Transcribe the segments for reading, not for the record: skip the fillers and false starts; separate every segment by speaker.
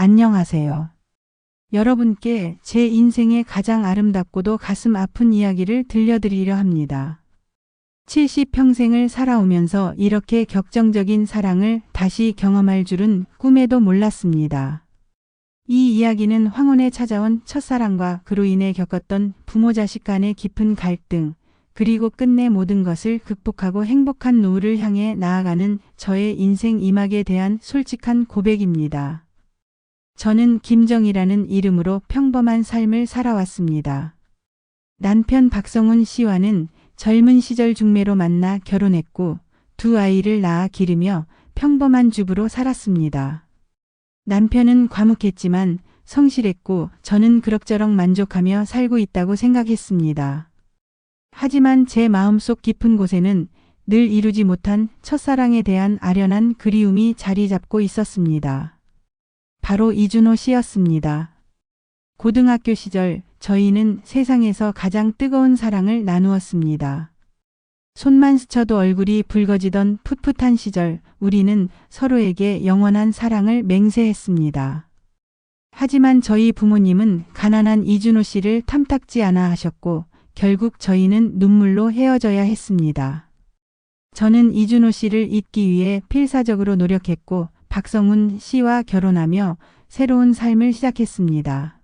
Speaker 1: 안녕하세요. 여러분께 제 인생의 가장 아름답고도 가슴 아픈 이야기를 들려드리려 합니다. 70평생을 살아오면서 이렇게 격정적인 사랑을 다시 경험할 줄은 꿈에도 몰랐습니다. 이 이야기는 황혼에 찾아온 첫사랑과 그로 인해 겪었던 부모 자식 간의 깊은 갈등, 그리고 끝내 모든 것을 극복하고 행복한 노후를 향해 나아가는 저의 인생 이막에 대한 솔직한 고백입니다. 저는 김정희라는 이름으로 평범한 삶을 살아왔습니다. 남편 박성훈 씨와는 젊은 시절 중매로 만나 결혼했고 두 아이를 낳아 기르며 평범한 주부로 살았습니다. 남편은 과묵했지만 성실했고 저는 그럭저럭 만족하며 살고 있다고 생각했습니다. 하지만 제 마음속 깊은 곳에는 늘 이루지 못한 첫사랑에 대한 아련한 그리움이 자리 잡고 있었습니다. 바로 이준호 씨였습니다. 고등학교 시절 저희는 세상에서 가장 뜨거운 사랑을 나누었습니다. 손만 스쳐도 얼굴이 붉어지던 풋풋한 시절 우리는 서로에게 영원한 사랑을 맹세했습니다. 하지만 저희 부모님은 가난한 이준호 씨를 탐탁지 않아 하셨고 결국 저희는 눈물로 헤어져야 했습니다. 저는 이준호 씨를 잊기 위해 필사적으로 노력했고 박성훈 씨와 결혼하며 새로운 삶을 시작했습니다.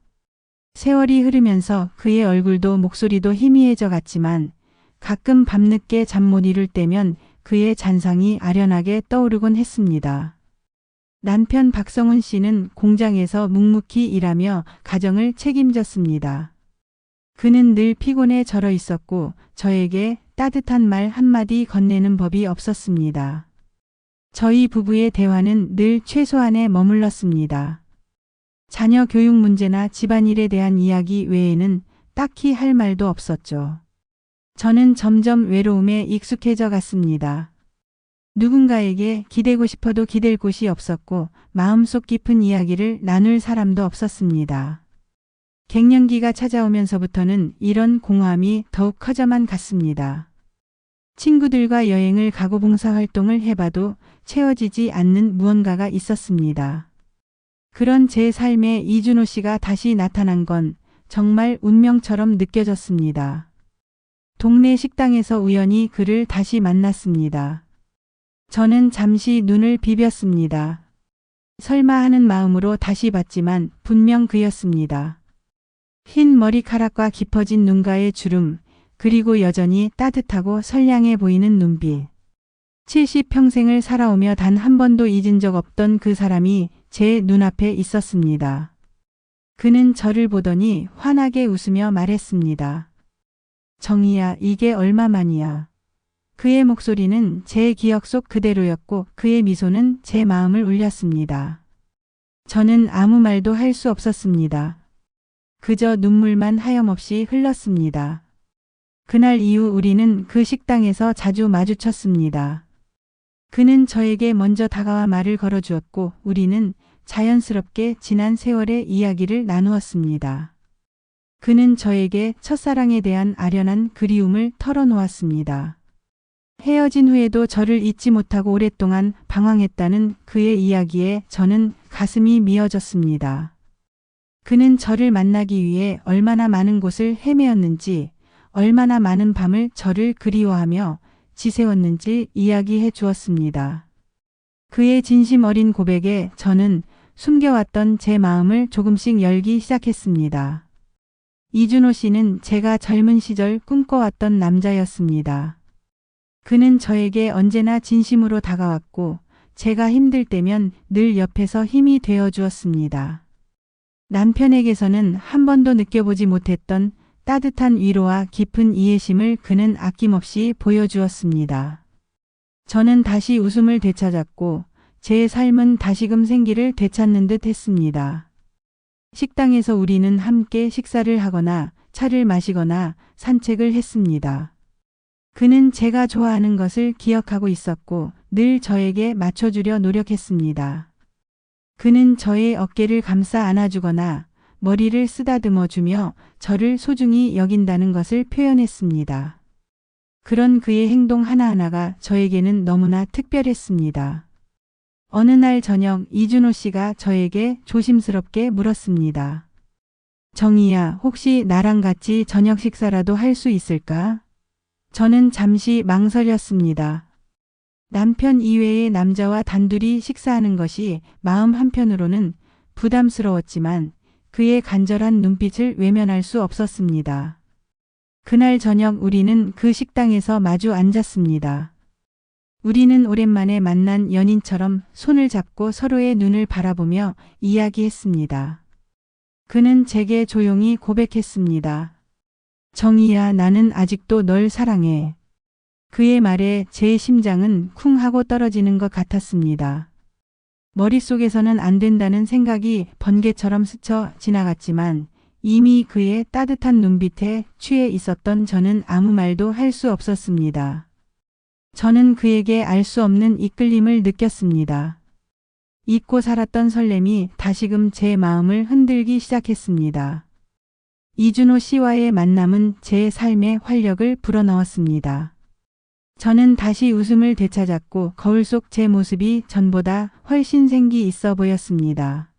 Speaker 1: 세월이 흐르면서 그의 얼굴도 목소리도 희미해져 갔지만 가끔 밤늦게 잠 못 이룰 때면 그의 잔상이 아련하게 떠오르곤 했습니다. 남편 박성훈 씨는 공장에서 묵묵히 일하며 가정을 책임졌습니다. 그는 늘 피곤에 절어 있었고 저에게 따뜻한 말 한마디 건네는 법이 없었습니다. 저희 부부의 대화는 늘 최소한에 머물렀습니다. 자녀 교육 문제나 집안일에 대한 이야기 외에는 딱히 할 말도 없었죠. 저는 점점 외로움에 익숙해져 갔습니다. 누군가에게 기대고 싶어도 기댈 곳이 없었고 마음속 깊은 이야기를 나눌 사람도 없었습니다. 갱년기가 찾아오면서부터는 이런 공허함이 더욱 커져만 갔습니다. 친구들과 여행을 가고 봉사활동을 해봐도 채워지지 않는 무언가가 있었습니다. 그런 제 삶에 이준호 씨가 다시 나타난 건 정말 운명처럼 느껴졌습니다. 동네 식당에서 우연히 그를 다시 만났습니다. 저는 잠시 눈을 비볐습니다. 설마 하는 마음으로 다시 봤지만 분명 그였습니다. 흰 머리카락과 깊어진 눈가의 주름, 그리고 여전히 따뜻하고 선량해 보이는 눈빛. 70평생을 살아오며 단 한 번도 잊은 적 없던 그 사람이 제 눈앞에 있었습니다. 그는 저를 보더니 환하게 웃으며 말했습니다. 정희야, 이게 얼마만이야. 그의 목소리는 제 기억 속 그대로였고 그의 미소는 제 마음을 울렸습니다. 저는 아무 말도 할 수 없었습니다. 그저 눈물만 하염없이 흘렀습니다. 그날 이후 우리는 그 식당에서 자주 마주쳤습니다. 그는 저에게 먼저 다가와 말을 걸어주었고 우리는 자연스럽게 지난 세월의 이야기를 나누었습니다. 그는 저에게 첫사랑에 대한 아련한 그리움을 털어놓았습니다. 헤어진 후에도 저를 잊지 못하고 오랫동안 방황했다는 그의 이야기에 저는 가슴이 미어졌습니다. 그는 저를 만나기 위해 얼마나 많은 곳을 헤매었는지, 얼마나 많은 밤을 저를 그리워하며 지새웠는지 이야기해 주었습니다. 그의 진심 어린 고백에 저는 숨겨왔던 제 마음을 조금씩 열기 시작했습니다. 이준호 씨는 제가 젊은 시절 꿈꿔왔던 남자였습니다. 그는 저에게 언제나 진심으로 다가왔고 제가 힘들 때면 늘 옆에서 힘이 되어 주었습니다. 남편에게서는 한 번도 느껴보지 못했던 따뜻한 위로와 깊은 이해심을 그는 아낌없이 보여주었습니다. 저는 다시 웃음을 되찾았고 제 삶은 다시금 생기를 되찾는 듯 했습니다. 식당에서 우리는 함께 식사를 하거나 차를 마시거나 산책을 했습니다. 그는 제가 좋아하는 것을 기억하고 있었고 늘 저에게 맞춰주려 노력했습니다. 그는 저의 어깨를 감싸 안아주거나 머리를 쓰다듬어 주며 저를 소중히 여긴다는 것을 표현했습니다. 그런 그의 행동 하나하나가 저에게는 너무나 특별했습니다. 어느 날 저녁 이준호 씨가 저에게 조심스럽게 물었습니다. 정희야, 혹시 나랑 같이 저녁 식사라도 할 수 있을까? 저는 잠시 망설였습니다. 남편 이외의 남자와 단둘이 식사하는 것이 마음 한편으로는 부담스러웠지만 그의 간절한 눈빛을 외면할 수 없었습니다. 그날 저녁 우리는 그 식당에서 마주 앉았습니다. 우리는 오랜만에 만난 연인처럼 손을 잡고 서로의 눈을 바라보며 이야기했습니다. 그는 제게 조용히 고백했습니다. 정희야, 나는 아직도 널 사랑해. 그의 말에 제 심장은 쿵 하고 떨어지는 것 같았습니다. 머릿속에서는 안 된다는 생각이 번개처럼 스쳐 지나갔지만 이미 그의 따뜻한 눈빛에 취해 있었던 저는 아무 말도 할 수 없었습니다. 저는 그에게 알 수 없는 이끌림을 느꼈습니다. 잊고 살았던 설렘이 다시금 제 마음을 흔들기 시작했습니다. 이준호 씨와의 만남은 제 삶에 활력을 불어넣었습니다. 저는 다시 웃음을 되찾았고 거울 속 제 모습이 전보다 훨씬 생기 있어 보였습니다.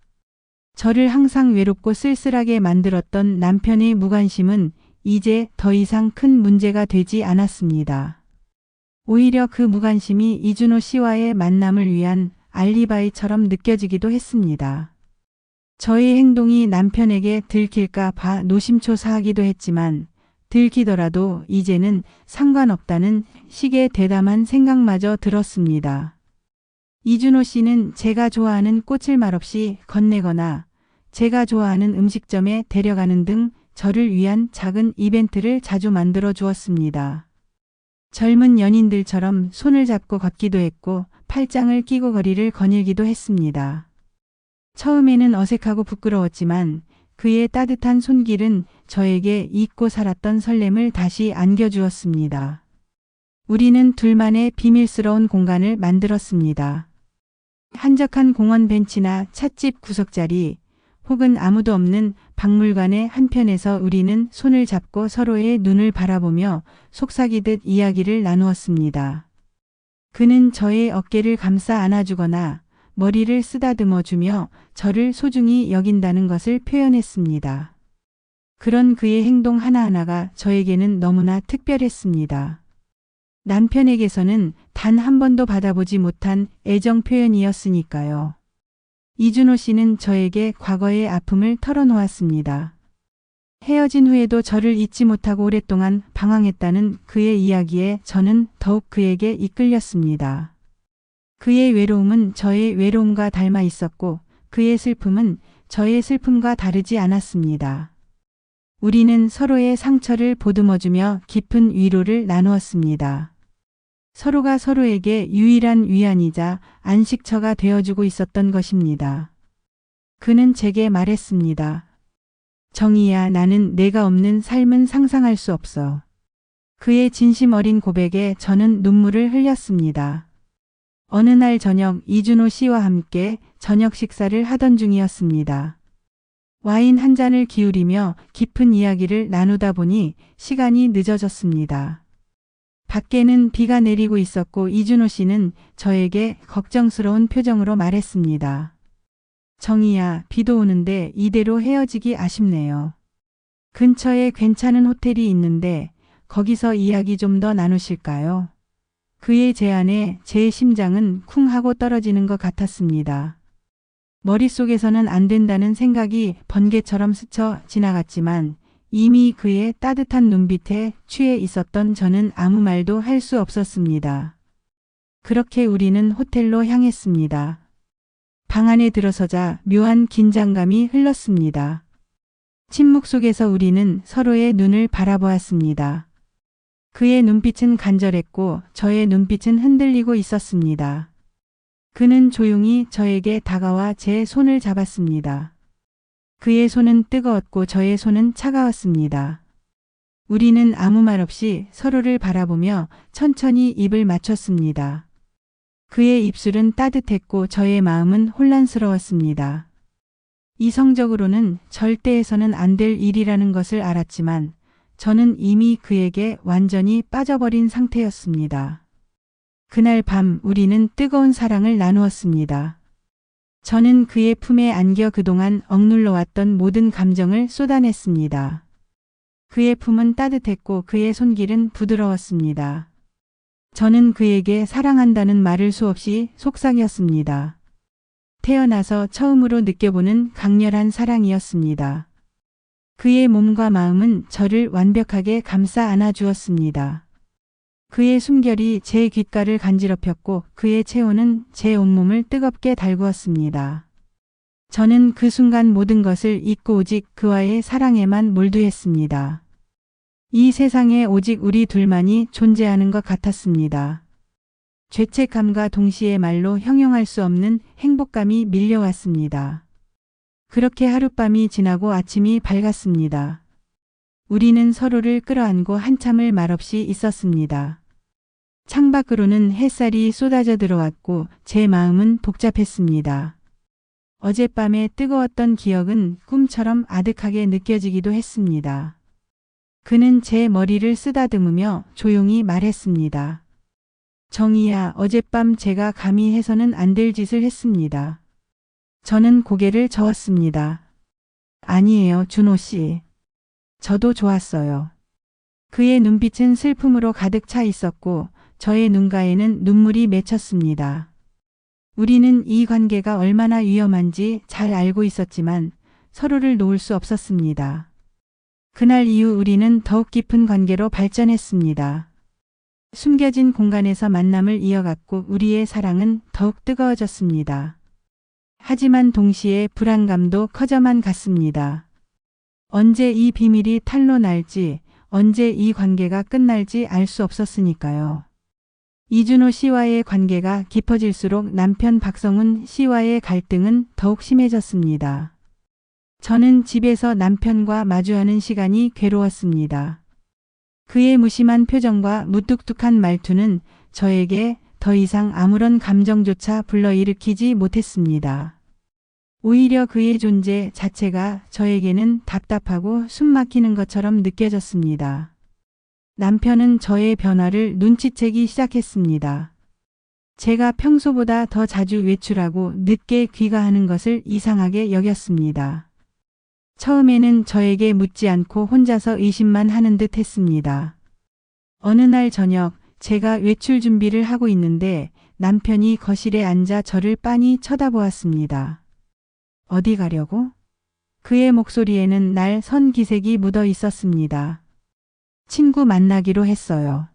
Speaker 1: 저를 항상 외롭고 쓸쓸하게 만들었던 남편의 무관심은 이제 더 이상 큰 문제가 되지 않았습니다. 오히려 그 무관심이 이준호 씨와의 만남을 위한 알리바이처럼 느껴지기도 했습니다. 저의 행동이 남편에게 들킬까 봐 노심초사하기도 했지만 들키더라도 이제는 상관없다는 식의 대담한 생각마저 들었습니다. 이준호 씨는 제가 좋아하는 꽃을 말없이 건네거나 제가 좋아하는 음식점에 데려가는 등 저를 위한 작은 이벤트를 자주 만들어 주었습니다. 젊은 연인들처럼 손을 잡고 걷기도 했고 팔짱을 끼고 거리를 거닐기도 했습니다. 처음에는 어색하고 부끄러웠지만 그의 따뜻한 손길은 저에게 잊고 살았던 설렘을 다시 안겨주었습니다. 우리는 둘만의 비밀스러운 공간을 만들었습니다. 한적한 공원 벤치나 찻집 구석자리 혹은 아무도 없는 박물관의 한편에서 우리는 손을 잡고 서로의 눈을 바라보며 속삭이듯 이야기를 나누었습니다. 그는 저의 어깨를 감싸 안아주거나 머리를 쓰다듬어 주며 저를 소중히 여긴다는 것을 표현했습니다. 그런 그의 행동 하나하나가 저에게는 너무나 특별했습니다. 남편에게서는 단 한 번도 받아보지 못한 애정 표현이었으니까요. 이준호 씨는 저에게 과거의 아픔을 털어놓았습니다. 헤어진 후에도 저를 잊지 못하고 오랫동안 방황했다는 그의 이야기에 저는 더욱 그에게 이끌렸습니다. 그의 외로움은 저의 외로움과 닮아 있었고 그의 슬픔은 저의 슬픔과 다르지 않았습니다. 우리는 서로의 상처를 보듬어주며 깊은 위로를 나누었습니다. 서로가 서로에게 유일한 위안이자 안식처가 되어주고 있었던 것입니다. 그는 제게 말했습니다. 정희야, 나는 내가 없는 삶은 상상할 수 없어. 그의 진심 어린 고백에 저는 눈물을 흘렸습니다. 어느 날 저녁 이준호 씨와 함께 저녁 식사를 하던 중이었습니다. 와인 한 잔을 기울이며 깊은 이야기를 나누다 보니 시간이 늦어졌습니다. 밖에는 비가 내리고 있었고 이준호 씨는 저에게 걱정스러운 표정으로 말했습니다. 정희야, 비도 오는데 이대로 헤어지기 아쉽네요. 근처에 괜찮은 호텔이 있는데 거기서 이야기 좀 더 나누실까요? 그의 제안에 제 심장은 쿵 하고 떨어지는 것 같았습니다. 머릿속에서는 안 된다는 생각이 번개처럼 스쳐 지나갔지만 이미 그의 따뜻한 눈빛에 취해 있었던 저는 아무 말도 할 수 없었습니다. 그렇게 우리는 호텔로 향했습니다. 방 안에 들어서자 묘한 긴장감이 흘렀습니다. 침묵 속에서 우리는 서로의 눈을 바라보았습니다. 그의 눈빛은 간절했고 저의 눈빛은 흔들리고 있었습니다. 그는 조용히 저에게 다가와 제 손을 잡았습니다. 그의 손은 뜨거웠고 저의 손은 차가웠습니다. 우리는 아무 말 없이 서로를 바라보며 천천히 입을 맞췄습니다. 그의 입술은 따뜻했고 저의 마음은 혼란스러웠습니다. 이성적으로는 절대 해서는 안 될 일이라는 것을 알았지만 저는 이미 그에게 완전히 빠져버린 상태였습니다. 그날 밤 우리는 뜨거운 사랑을 나누었습니다. 저는 그의 품에 안겨 그동안 억눌러왔던 모든 감정을 쏟아냈습니다. 그의 품은 따뜻했고 그의 손길은 부드러웠습니다. 저는 그에게 사랑한다는 말을 수없이 속삭였습니다. 태어나서 처음으로 느껴보는 강렬한 사랑이었습니다. 그의 몸과 마음은 저를 완벽하게 감싸 안아주었습니다. 그의 숨결이 제 귓가를 간지럽혔고 그의 체온은 제 온몸을 뜨겁게 달구었습니다. 저는 그 순간 모든 것을 잊고 오직 그와의 사랑에만 몰두했습니다. 이 세상에 오직 우리 둘만이 존재하는 것 같았습니다. 죄책감과 동시에 말로 형용할 수 없는 행복감이 밀려왔습니다. 그렇게 하룻밤이 지나고 아침이 밝았습니다. 우리는 서로를 끌어안고 한참을 말없이 있었습니다. 창밖으로는 햇살이 쏟아져 들어왔고 제 마음은 복잡했습니다. 어젯밤의 뜨거웠던 기억은 꿈처럼 아득하게 느껴지기도 했습니다. 그는 제 머리를 쓰다듬으며 조용히 말했습니다. 정희야, 어젯밤 제가 감히 해서는 안 될 짓을 했습니다. 저는 고개를 저었습니다. 아니에요, 준호 씨. 저도 좋았어요. 그의 눈빛은 슬픔으로 가득 차 있었고 저의 눈가에는 눈물이 맺혔습니다. 우리는 이 관계가 얼마나 위험한지 잘 알고 있었지만 서로를 놓을 수 없었습니다. 그날 이후 우리는 더욱 깊은 관계로 발전했습니다. 숨겨진 공간에서 만남을 이어갔고 우리의 사랑은 더욱 뜨거워졌습니다. 하지만 동시에 불안감도 커져만 갔습니다. 언제 이 비밀이 탄로날지, 언제 이 관계가 끝날지 알 수 없었으니까요. 이준호 씨와의 관계가 깊어질수록 남편 박성훈 씨와의 갈등은 더욱 심해졌습니다. 저는 집에서 남편과 마주하는 시간이 괴로웠습니다. 그의 무심한 표정과 무뚝뚝한 말투는 저에게 더 이상 아무런 감정조차 불러일으키지 못했습니다. 오히려 그의 존재 자체가 저에게는 답답하고 숨막히는 것처럼 느껴졌습니다. 남편은 저의 변화를 눈치채기 시작했습니다. 제가 평소보다 더 자주 외출하고 늦게 귀가하는 것을 이상하게 여겼습니다. 처음에는 저에게 묻지 않고 혼자서 의심만 하는 듯 했습니다. 어느 날 저녁 제가 외출 준비를 하고 있는데 남편이 거실에 앉아 저를 빤히 쳐다보았습니다. 어디 가려고? 그의 목소리에는 날 선 기색이 묻어 있었습니다. 친구 만나기로 했어요.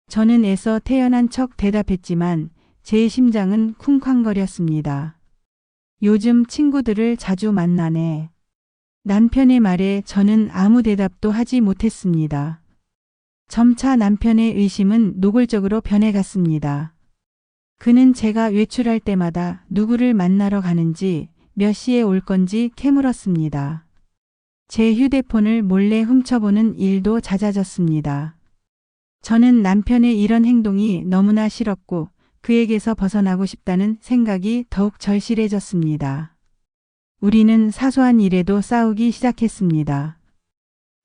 Speaker 1: 저는 애써 태연한 척 대답했지만 제 심장은 쿵쾅거렸습니다. 요즘 친구들을 자주 만나네. 남편의 말에 저는 아무 대답도 하지 못했습니다. 점차 남편의 의심은 노골적으로 변해갔습니다. 그는 제가 외출할 때마다 누구를 만나러 가는지 몇 시에 올 건지 캐물었습니다. 제 휴대폰을 몰래 훔쳐보는 일도 잦아졌습니다. 저는 남편의 이런 행동이 너무나 싫었고 그에게서 벗어나고 싶다는 생각이 더욱 절실해졌습니다. 우리는 사소한 일에도 싸우기 시작했습니다.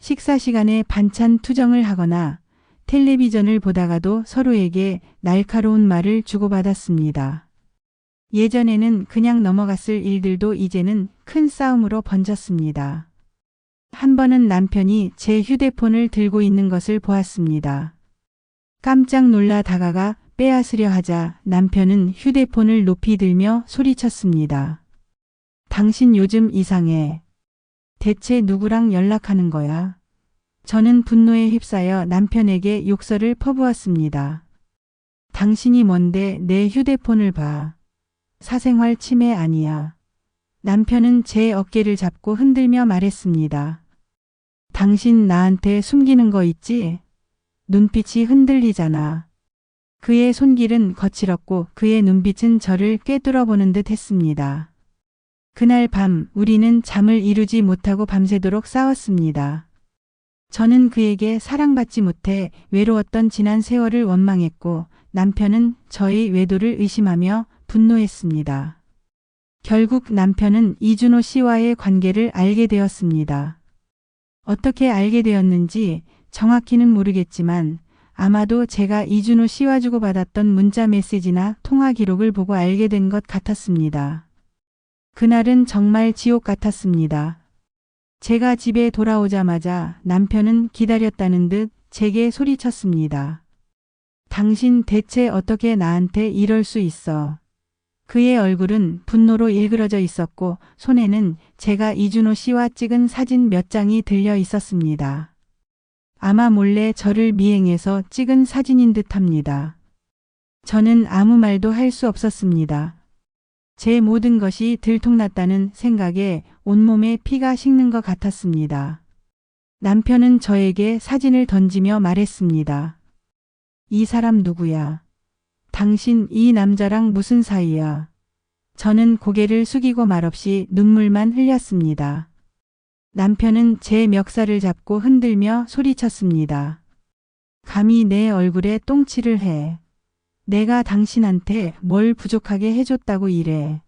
Speaker 1: 식사 시간에 반찬 투정을 하거나 텔레비전을 보다가도 서로에게 날카로운 말을 주고받았습니다. 예전에는 그냥 넘어갔을 일들도 이제는 큰 싸움으로 번졌습니다. 한 번은 남편이 제 휴대폰을 들고 있는 것을 보았습니다. 깜짝 놀라 다가가 빼앗으려 하자 남편은 휴대폰을 높이 들며 소리쳤습니다. 당신 요즘 이상해. 대체 누구랑 연락하는 거야? 저는 분노에 휩싸여 남편에게 욕설을 퍼부었습니다. 당신이 뭔데 내 휴대폰을 봐. 사생활 침해 아니야. 남편은 제 어깨를 잡고 흔들며 말했습니다. 당신 나한테 숨기는 거 있지? 눈빛이 흔들리잖아. 그의 손길은 거칠었고 그의 눈빛은 저를 꿰뚫어 보는 듯 했습니다. 그날 밤 우리는 잠을 이루지 못하고 밤새도록 싸웠습니다. 저는 그에게 사랑받지 못해 외로웠던 지난 세월을 원망했고 남편은 저의 외도를 의심하며 분노했습니다. 결국 남편은 이준호 씨와의 관계를 알게 되었습니다. 어떻게 알게 되었는지 정확히는 모르겠지만 아마도 제가 이준호 씨와 주고받았던 문자 메시지나 통화 기록을 보고 알게 된 것 같았습니다. 그날은 정말 지옥 같았습니다. 제가 집에 돌아오자마자 남편은 기다렸다는 듯 제게 소리쳤습니다. 당신 대체 어떻게 나한테 이럴 수 있어? 그의 얼굴은 분노로 일그러져 있었고 손에는 제가 이준호 씨와 찍은 사진 몇 장이 들려 있었습니다. 아마 몰래 저를 미행해서 찍은 사진인 듯합니다. 저는 아무 말도 할 수 없었습니다. 제 모든 것이 들통났다는 생각에 온몸에 피가 식는 것 같았습니다. 남편은 저에게 사진을 던지며 말했습니다. 이 사람 누구야? 당신 이 남자랑 무슨 사이야? 저는 고개를 숙이고 말없이 눈물만 흘렸습니다. 남편은 제 멱살을 잡고 흔들며 소리쳤습니다. 감히 내 얼굴에 똥칠을 해. 내가 당신한테 뭘 부족하게 해줬다고 이래.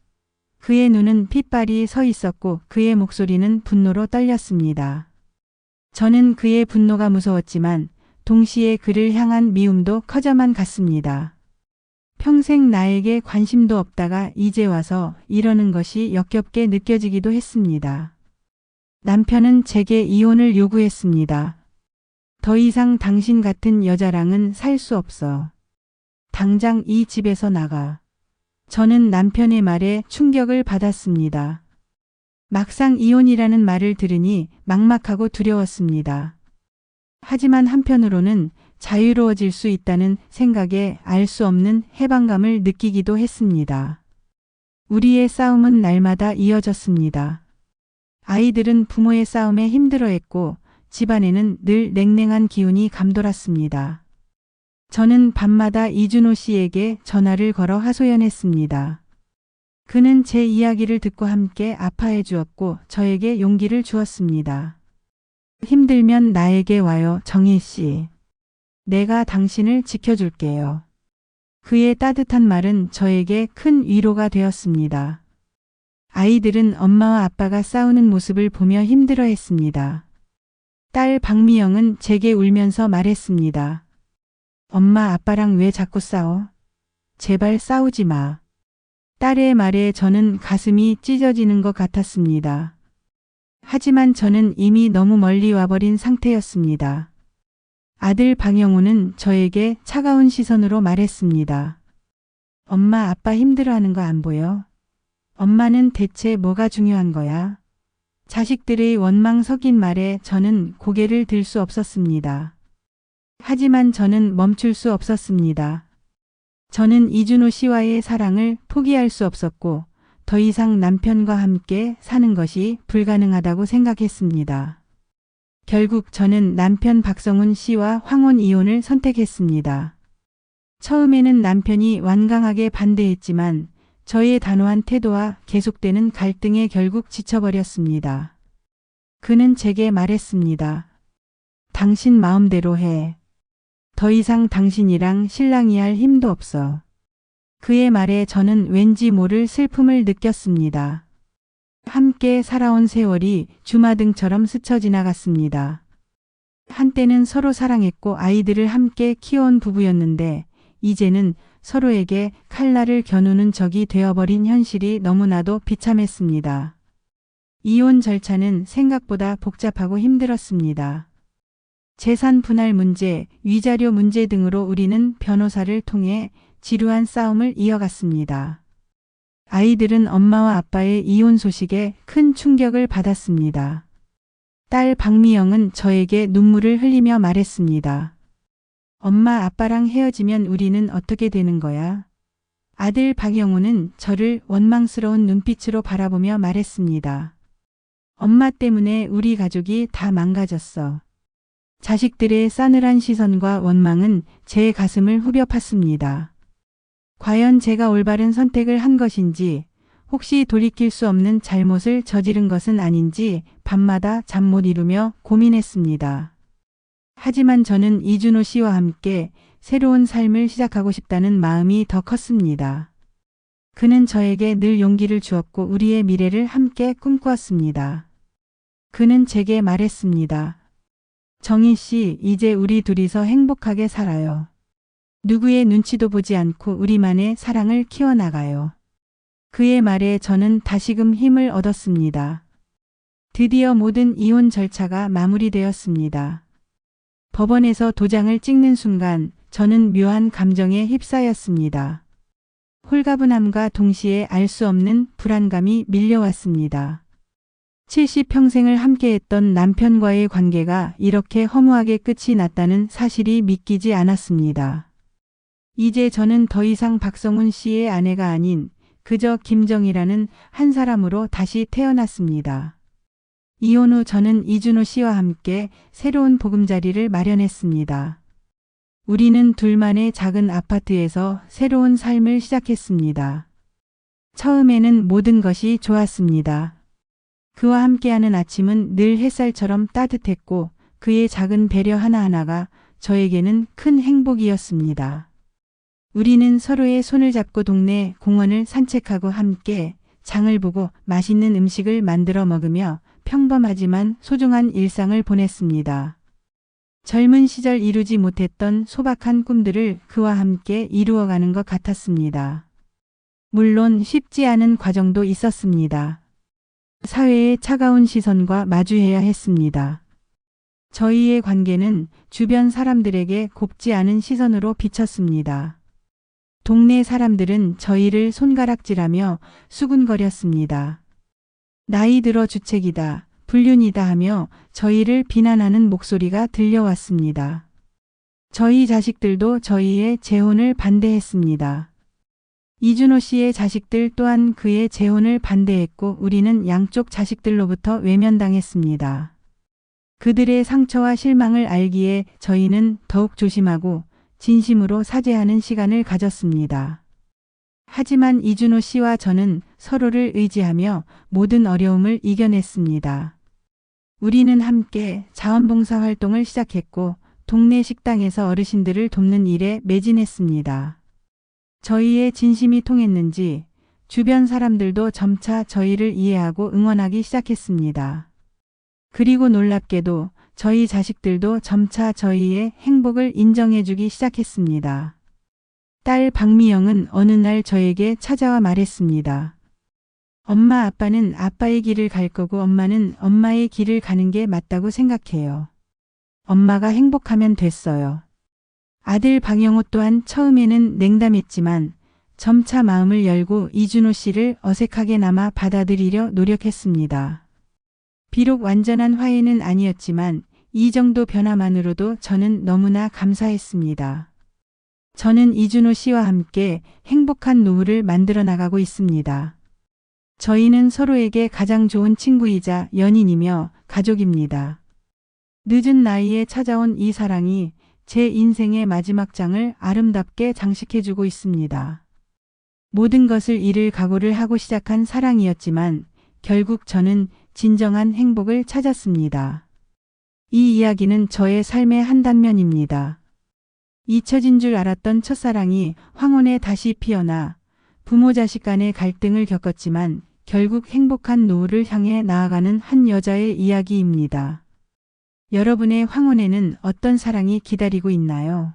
Speaker 1: 그의 눈은 핏발이 서 있었고 그의 목소리는 분노로 떨렸습니다. 저는 그의 분노가 무서웠지만 동시에 그를 향한 미움도 커져만 갔습니다. 평생 나에게 관심도 없다가 이제 와서 이러는 것이 역겹게 느껴지기도 했습니다. 남편은 제게 이혼을 요구했습니다. 더 이상 당신 같은 여자랑은 살 수 없어. 당장 이 집에서 나가. 저는 남편의 말에 충격을 받았습니다. 막상 이혼이라는 말을 들으니 막막하고 두려웠습니다. 하지만 한편으로는 자유로워질 수 있다는 생각에 알 수 없는 해방감을 느끼기도 했습니다. 우리의 싸움은 날마다 이어졌습니다. 아이들은 부모의 싸움에 힘들어했고 집안에는 늘 냉랭한 기운이 감돌았습니다. 저는 밤마다 이준호 씨에게 전화를 걸어 하소연했습니다. 그는 제 이야기를 듣고 함께 아파해 주었고 저에게 용기를 주었습니다. 힘들면 나에게 와요, 정희 씨. 내가 당신을 지켜줄게요. 그의 따뜻한 말은 저에게 큰 위로가 되었습니다. 아이들은 엄마와 아빠가 싸우는 모습을 보며 힘들어했습니다. 딸 박미영은 제게 울면서 말했습니다. 엄마 아빠랑 왜 자꾸 싸워? 제발 싸우지 마. 딸의 말에 저는 가슴이 찢어지는 것 같았습니다. 하지만 저는 이미 너무 멀리 와버린 상태였습니다. 아들 박영우는 저에게 차가운 시선으로 말했습니다. 엄마 아빠 힘들어하는 거 안 보여? 엄마는 대체 뭐가 중요한 거야? 자식들의 원망 섞인 말에 저는 고개를 들 수 없었습니다. 하지만 저는 멈출 수 없었습니다. 저는 이준호 씨와의 사랑을 포기할 수 없었고 더 이상 남편과 함께 사는 것이 불가능하다고 생각했습니다. 결국 저는 남편 박성훈 씨와 황혼 이혼을 선택했습니다. 처음에는 남편이 완강하게 반대했지만 저의 단호한 태도와 계속되는 갈등에 결국 지쳐버렸습니다. 그는 제게 말했습니다. 당신 마음대로 해. 더 이상 당신이랑 신랑이 할 힘도 없어. 그의 말에 저는 왠지 모를 슬픔을 느꼈습니다. 함께 살아온 세월이 주마등처럼 스쳐 지나갔습니다. 한때는 서로 사랑했고 아이들을 함께 키워온 부부였는데 이제는 서로에게 칼날을 겨누는 적이 되어버린 현실이 너무나도 비참했습니다. 이혼 절차는 생각보다 복잡하고 힘들었습니다. 재산 분할 문제, 위자료 문제 등으로 우리는 변호사를 통해 지루한 싸움을 이어갔습니다. 아이들은 엄마와 아빠의 이혼 소식에 큰 충격을 받았습니다. 딸 박미영은 저에게 눈물을 흘리며 말했습니다. 엄마 아빠랑 헤어지면 우리는 어떻게 되는 거야? 아들 박영우는 저를 원망스러운 눈빛으로 바라보며 말했습니다. 엄마 때문에 우리 가족이 다 망가졌어. 자식들의 싸늘한 시선과 원망은 제 가슴을 후벼 팠습니다. 과연 제가 올바른 선택을 한 것인지, 혹시 돌이킬 수 없는 잘못을 저지른 것은 아닌지 밤마다 잠 못 이루며 고민했습니다. 하지만 저는 이준호 씨와 함께 새로운 삶을 시작하고 싶다는 마음이 더 컸습니다. 그는 저에게 늘 용기를 주었고 우리의 미래를 함께 꿈꾸었습니다. 그는 제게 말했습니다. 정희 씨, 이제 우리 둘이서 행복하게 살아요. 누구의 눈치도 보지 않고 우리만의 사랑을 키워나가요. 그의 말에 저는 다시금 힘을 얻었습니다. 드디어 모든 이혼 절차가 마무리되었습니다. 법원에서 도장을 찍는 순간 저는 묘한 감정에 휩싸였습니다. 홀가분함과 동시에 알 수 없는 불안감이 밀려왔습니다. 70평생을 함께했던 남편과의 관계가 이렇게 허무하게 끝이 났다는 사실이 믿기지 않았습니다. 이제 저는 더 이상 박성훈 씨의 아내가 아닌 그저 김정희라는 한 사람으로 다시 태어났습니다. 이혼 후 저는 이준호 씨와 함께 새로운 보금자리를 마련했습니다. 우리는 둘만의 작은 아파트에서 새로운 삶을 시작했습니다. 처음에는 모든 것이 좋았습니다. 그와 함께하는 아침은 늘 햇살처럼 따뜻했고 그의 작은 배려 하나하나가 저에게는 큰 행복이었습니다. 우리는 서로의 손을 잡고 동네 공원을 산책하고 함께 장을 보고 맛있는 음식을 만들어 먹으며 평범하지만 소중한 일상을 보냈습니다. 젊은 시절 이루지 못했던 소박한 꿈들을 그와 함께 이루어가는 것 같았습니다. 물론 쉽지 않은 과정도 있었습니다. 사회의 차가운 시선과 마주해야 했습니다. 저희의 관계는 주변 사람들에게 곱지 않은 시선으로 비쳤습니다. 동네 사람들은 저희를 손가락질하며 수군거렸습니다. 나이 들어 주책이다, 불륜이다 하며 저희를 비난하는 목소리가 들려왔습니다. 저희 자식들도 저희의 재혼을 반대했습니다. 이준호 씨의 자식들 또한 그의 재혼을 반대했고 우리는 양쪽 자식들로부터 외면당했습니다. 그들의 상처와 실망을 알기에 저희는 더욱 조심하고 진심으로 사죄하는 시간을 가졌습니다. 하지만 이준호 씨와 저는 서로를 의지하며 모든 어려움을 이겨냈습니다. 우리는 함께 자원봉사 활동을 시작했고 동네 식당에서 어르신들을 돕는 일에 매진했습니다. 저희의 진심이 통했는지 주변 사람들도 점차 저희를 이해하고 응원하기 시작했습니다. 그리고 놀랍게도 저희 자식들도 점차 저희의 행복을 인정해주기 시작했습니다. 딸 박미영은 어느 날 저에게 찾아와 말했습니다. 엄마, 아빠는 아빠의 길을 갈 거고 엄마는 엄마의 길을 가는 게 맞다고 생각해요. 엄마가 행복하면 됐어요. 아들 박영호 또한 처음에는 냉담했지만 점차 마음을 열고 이준호 씨를 어색하게나마 받아들이려 노력했습니다. 비록 완전한 화해는 아니었지만 이 정도 변화만으로도 저는 너무나 감사했습니다. 저는 이준호 씨와 함께 행복한 노후를 만들어 나가고 있습니다. 저희는 서로에게 가장 좋은 친구이자 연인이며 가족입니다. 늦은 나이에 찾아온 이 사랑이 제 인생의 마지막 장을 아름답게 장식해주고 있습니다. 모든 것을 잃을 각오를 하고 시작한 사랑이었지만 결국 저는 진정한 행복을 찾았습니다. 이 이야기는 저의 삶의 한 단면입니다. 잊혀진 줄 알았던 첫사랑이 황혼에 다시 피어나 부모 자식 간의 갈등을 겪었지만 결국 행복한 노후를 향해 나아가는 한 여자의 이야기입니다. 여러분의 황혼에는 어떤 사랑이 기다리고 있나요?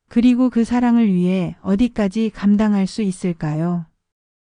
Speaker 1: 그리고 그 사랑을 위해 어디까지 감당할 수 있을까요?